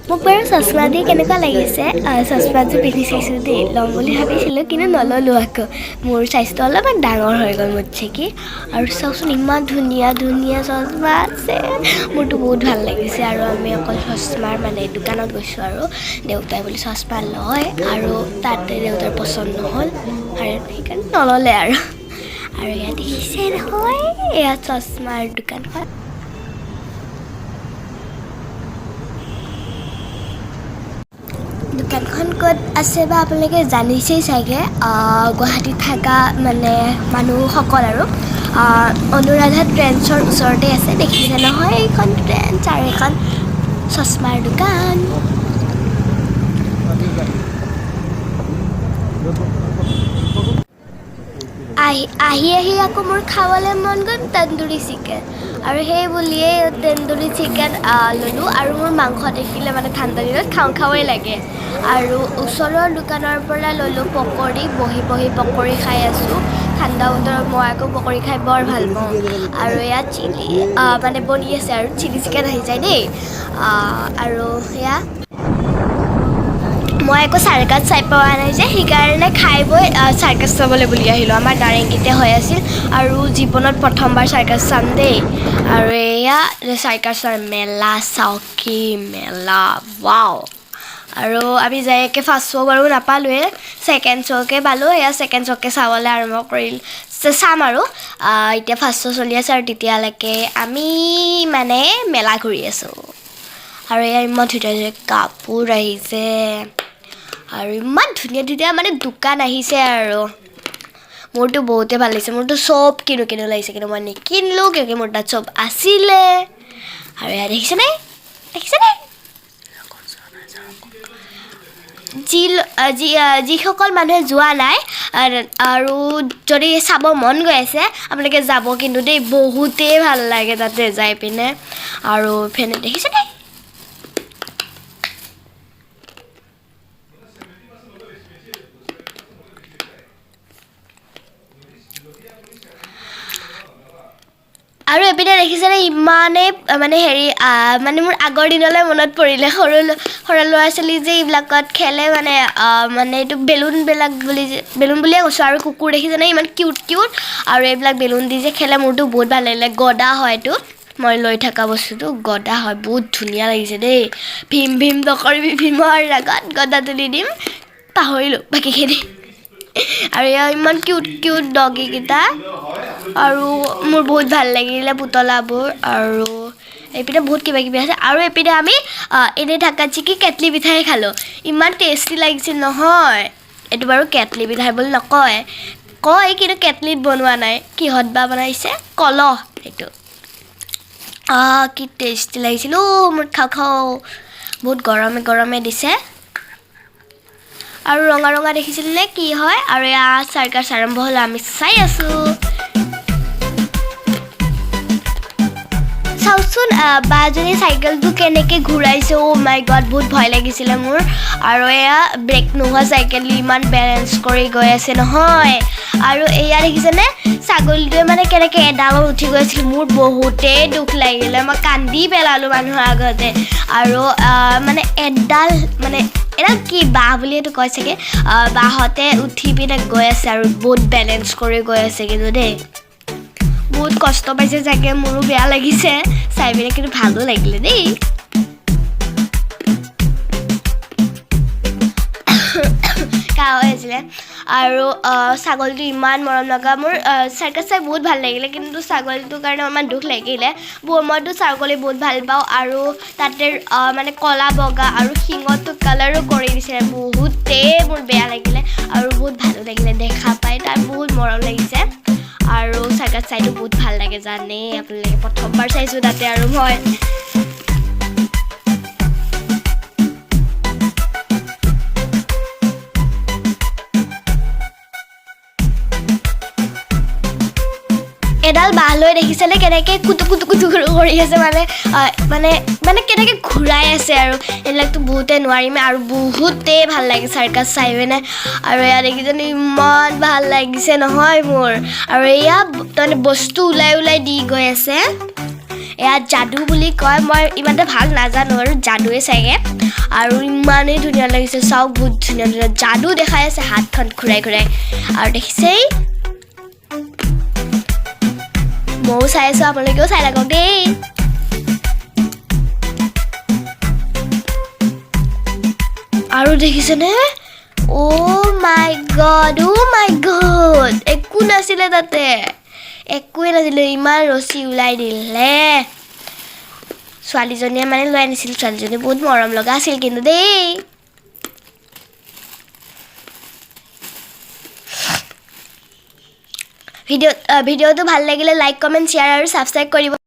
মোক বাৰু চশমা দি কেনেকুৱা লাগিছে চশমাটো পিন্ধি চাইছোঁ দেই ল'ম বুলি ভাবিছিলোঁ কিন্তু নল'লোঁ আকৌ মোৰ চাইজটো অলপমান ডাঙৰ হৈ গ'ল মোতছে কি আৰু চাওকচোন ইমান ধুনীয়া ধুনীয়া চশমা আছে মোৰতো বহুত ভাল লাগিছে আৰু আমি অকল চশমাৰ মানে দোকানত গৈছোঁ আৰু দেউতাই বুলি চশমা লয় আৰু তাতে দেউতাৰ পচন্দ নহ'ল আৰু সেইকাৰণে নল'লে আৰু ইয়াত দেখিছে নহয় এয়া চশমাৰ দোকানখন দোকানখন ক'ত আছে বা আপোনালোকে জানিছেই চাগে গুৱাহাটীত থকা মানে মানুহসকল আৰু অনুৰাধা ট্ৰেন্ডছৰ ওচৰতে আছে দেখিছে নহয় এইখন ট্ৰেন্ডছ আৰু এখন চশমাৰ দোকান আহি আকৌ মোৰ খাবলৈ মন গ'ল তন্দুৰী চিকেন আৰু সেই বুলিয়েই তন্দুৰী চিকেন ল'লোঁ আৰু মোৰ মাংস দেখিলে মানে ঠাণ্ডা দিনত খাওঁৱেই লাগে আৰু ওচৰৰ দোকানৰ পৰা ল'লোঁ পকৰি বহি পকৰি খাই আছোঁ ঠাণ্ডা বতৰত মই আকৌ পকৰি খাই বৰ ভাল পাওঁ আৰু ইয়াত চিলি মানে বনি আছে আৰু চিলি চিকেন আহি যায় দেই আৰু সেয়া মই আকৌ চাৰ্কাছ চাই পোৱা নাই যে সেইকাৰণে খাই বৈ চাৰ্কাছ চাবলৈ বুলি আহিলোঁ আমাৰ নাৰেংগীতে হৈ আছিল আৰু জীৱনত প্ৰথমবাৰ চাৰ্কাছ চাম দেই আৰু এয়া চাৰ্কাছৰ মেলা চাউকি মেলা ৱাও আৰু আমি যাই একে ফাৰ্ষ্ট শ্ব' বাৰু নাপালোঁৱে ছেকেণ্ড শ্ব'কে পালোঁ এয়া ছেকেণ্ড শ্ব'কে চাবলৈ আৰম্ভ কৰিল চাম আৰু এতিয়া ফাৰ্ষ্ট শ্ব' চলি আছে আৰু তেতিয়ালৈকে আমি মানে মেলা ঘূৰি আছোঁ আৰু এয়া ইমান ধুনীয়া কাপোৰ আহিছে আৰু ইমান ধুনীয়া মানে দোকান আহিছে আৰু মোৰতো বহুতে ভাল লাগিছে মোৰতো চব কিনো লাগিছে কিন্তু মই নিকিনিলোঁ কিয় মোৰ তাত চব আছিলে আৰু এয়া দেখিছেনে যিসকল মানুহে যোৱা নাই আৰু যদি চাব মন গৈ আছে আপোনালোকে যাব কিন্তু দেই বহুতেই ভাল লাগে তাতে যাই পিনে আৰু ফেনে দেখিছেনে আৰু এপিনে দেখিছেনে ইমানেই মানে হেৰি মানে মোৰ আগৰ দিনলৈ মনত পৰিলে সৰু ল'ৰা ছোৱালী যে এইবিলাকত খেলে মানে এইটো বেলুন বুলিয়ে কৈছোঁ আৰু কুকুৰ দেখিছেনে ইমান কিউট আৰু এইবিলাক বেলুন দি যে খেলে মোৰতো বহুত ভাল লাগিলে গদা হয় এইটো মই লৈ থকা বস্তুটো গদা হয় বহুত ধুনীয়া লাগিছে দেই ভীম নকৰিবি ভীমৰ আগত গদা তুলি দিম পাহৰিলোঁ বাকীখিনি আৰু এয়া ইমান কিউট ডগীকেইটা আৰু মোৰ বহুত ভাল লাগিলে পুতলাবোৰ আৰু এইপিনে বহুত কিবাকিবি আছে আৰু এইপিনে আমি এনেই ঢাকা চিকি কেটলি পিঠাই খালোঁ ইমান টেষ্টি লাগিছিল নহয় এইটো বাৰু কেটলি পিঠাই বুলি নকয় কিন্তু কেটলিত বনোৱা নাই কিহত বা বনাইছে কলহ এইটো কি টেষ্টি লাগিছিল মোৰ খাওঁ বহুত গৰমে দিছে আৰু ৰঙা দেখিছিল নে কি হয় আৰু এয়া চাৰ্কাছ আৰম্ভ হ'ল আমি চাই আছোঁ চাওকচোন বাজনী চাইকেলটো কেনেকৈ ঘূৰাইছে মাই গড বহুত ভয় লাগিছিলে মোৰ আৰু এয়া ব্ৰেক নোহোৱা চাইকেল ইমান বেলেঞ্চ কৰি গৈ আছে নহয় আৰু এয়া দেখিছেনে ছাগলীটোৱে মানে কেনেকৈ এডালত উঠি গৈ আছিল মোৰ বহুতেই দুখ লাগিলে মই কান্দি পেলালোঁ মানুহৰ আগতে আৰু মানে এডাল কি বাঁহ বুলি এইটো কয় চাগে বাঁহতে উঠি পিনে গৈ আছে আৰু বহুত বেলেঞ্চ কৰি গৈ আছে কিন্তু দেই বহুত কষ্ট পাইছে চাগে মোৰো বেয়া লাগিছে চাই পিনে কিন্তু ভালো লাগিলে দেই কাহ হৈ আছিলে আৰু ছাগলীটো ইমান মৰম লগা মোৰ চাৰ্কাছ চাই বহুত ভাল লাগিলে কিন্তু ছাগলীটোৰ কাৰণে ইমান দুখ লাগিলে মইতো ছাগলী বহুত ভাল পাওঁ আৰু তাতে মানে কলা বগা আৰু শিঙতো কালাৰো কৰি দিছিলে বহুতেই মোৰ বেয়া লাগিলে আৰু বহুত ভালো লাগিলে দেখা পাই তাৰ বহুত মৰম লাগিছে আৰু চাৰ্কাছ চাইটো বহুত ভাল লাগে জানেই আপোনালোকে প্ৰথমবাৰ চাইছোঁ তাতে আৰু মই এডাল বাঁহ লৈ দেখিছেনে কেনেকৈ কুটু কৰি আছে মানে কেনেকৈ ঘূৰাই আছে আৰু এইবিলাকতো বহুতে নোৱাৰিমে আৰু বহুতেই ভাল লাগে চাৰ্কাছ চাই পিনে আৰু এয়া দেখিছেনে ইমান ভাল লাগিছে নহয় মোৰ আৰু এয়া তাৰমানে বস্তু ওলাই দি গৈ আছে এয়া যাদু বুলি কয় মই ইমানটা ভাল নাজানো আৰু যাদুৱে চাগে আৰু ইমানেই ধুনীয়া লাগিছে চাওক বহুত ধুনীয়া ধুনীয়া যাদু দেখাই আছে হাতখন ঘূৰাই ঘূৰাই আৰু দেখিছেই ময়ো চাই আছোঁ আপোনালোকেও চাই লাগক দেই আৰু দেখিছেনে অ' মাই গড একো নাছিলে তাতে একোৱে নাছিলে ইমান ৰছী ওলাই দিলে ছোৱালীজনীয়ে মানে লৈ আনিছিল ছোৱালীজনী বহুত মৰম লগা আছিল কিন্তু দেই ভিডিঅ'টো ভাল লাগিলে লাইক কমেণ্ট শ্বেয়াৰ আৰু ছাবস্ক্ৰাইব কৰিব